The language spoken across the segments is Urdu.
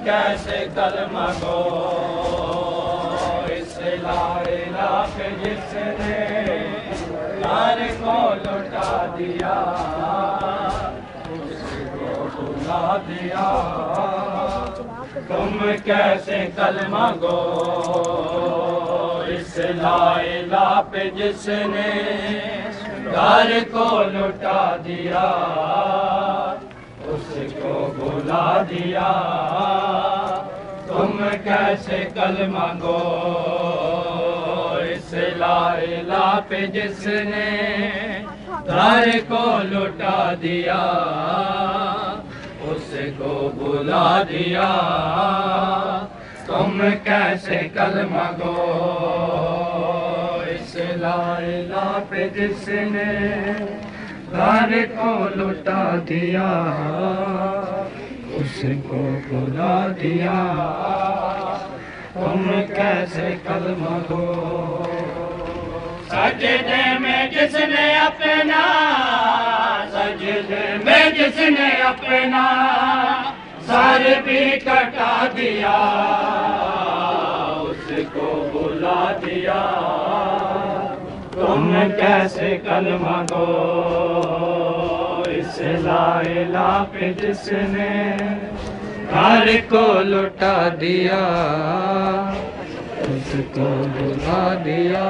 کیسے کلمہ گو اس لا الہ پہ جس نے یار کو لٹا دیا اس کو بھلا دیا تم کیسے کلمہ گو اس لا الہ پہ جس نے یار کو لٹا دیا اس کو بھلا دیا تم کیسے کلمہ گو اس لا الہ پہ جس نے دار کو لٹا دیا اس کو بھلا دیا تم کیسے کلمہ گو اس لا الہ پہ جس نے دار کو لٹا دیا اس کو بھلا دیا تم کیسے کلمہ گو سجدے میں جس نے اپنا سجدے میں جس نے اپنا سر بھی کٹا دیا اس کو بھلا دیا تم کیسے کلمہ گو اس لا الہ پہ جس نے گھر کو لٹا دیا اس کو بھلا دیا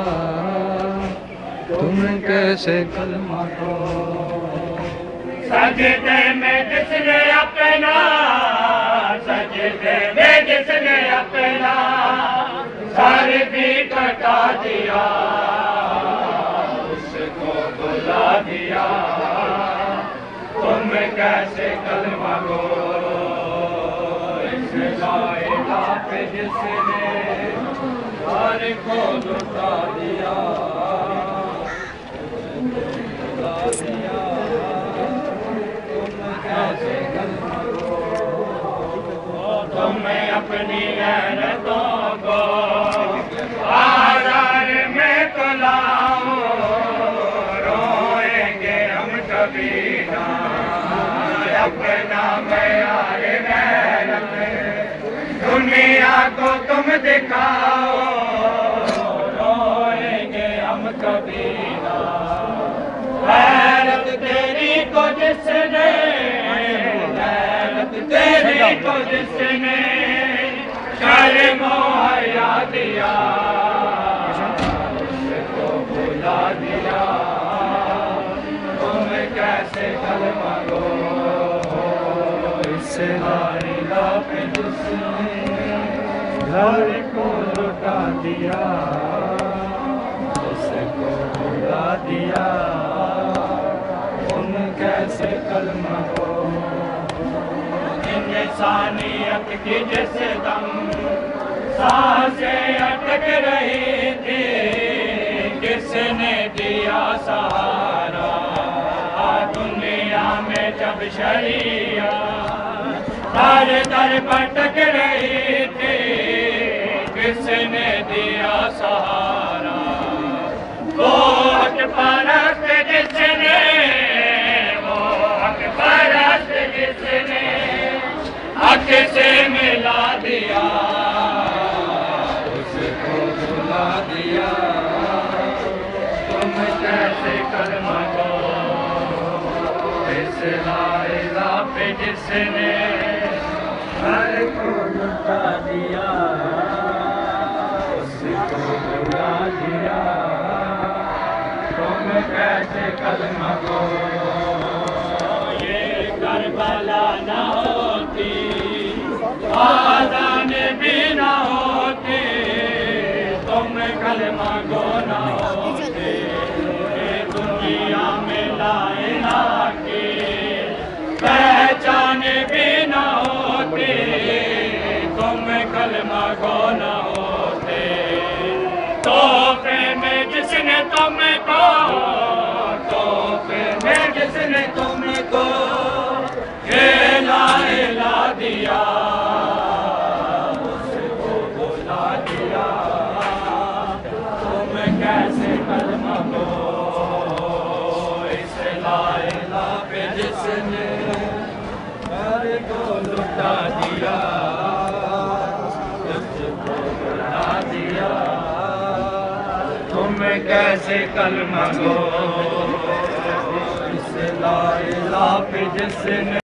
تم کیسے کلمہ گو سجدے میں جس نے اپنا سجدے میں جس نے اپنا سر بھی کٹا دیا بھلا دیا تم کیسے کلمہ گو اس لا الہ پہ جس نے دار کو لٹا دیا بھلا دیا تم کیسے کلمہ گو تم اپنی غیرتوں کو آزار میں تو لاؤ اپنا معیار غیرت دنیا کو تم دکھاؤ روئیں گے ہم کبھی نہ غیرت تیری کو جس نے غیرت تیری کو جس نے شرم و حیا دیا اس کو بھلا دیا کیسے کلمہ گو اس لا الہ پہ جس نے گھر کو لٹا دیا اس کو بھلا دیا تم کیسے کلمہ گو انسانیت کی جس دم سانسیں اٹک رہی تھی کس نے دیا سہارا دنیا میں جب شریعت در در بھٹک رہی تھی کس نے دیا سہارا وہ حق پرست جس نے وہ حق پرست جس نے حق سے ملا دیا اس کو بھلا دیا تم کیسے کلمہ گو اس لا الہ پہ جس نے گھر کو لٹا دیا اس کو بھلا دیا تم کیسے کلمہ گو یہ کربلا نہ ہوتی آذان بھی نہ ہوتی تم کلمہ گو نہ ہوتے دنیا میں لا الہ پہچان بھی نہ ہوتی تم کلمہ گو نہ ہوتے تحفے میں جس نے تم کو تحفے میں جس نے تم کو یہ لا الہ دیا اس کو بھلا دیا تم کیسے کلمہ گو اس لا الہ پہ جس نے گھر کو لٹا دیا تم کیسے کلمہ گو اس لا الہ پہ جس نے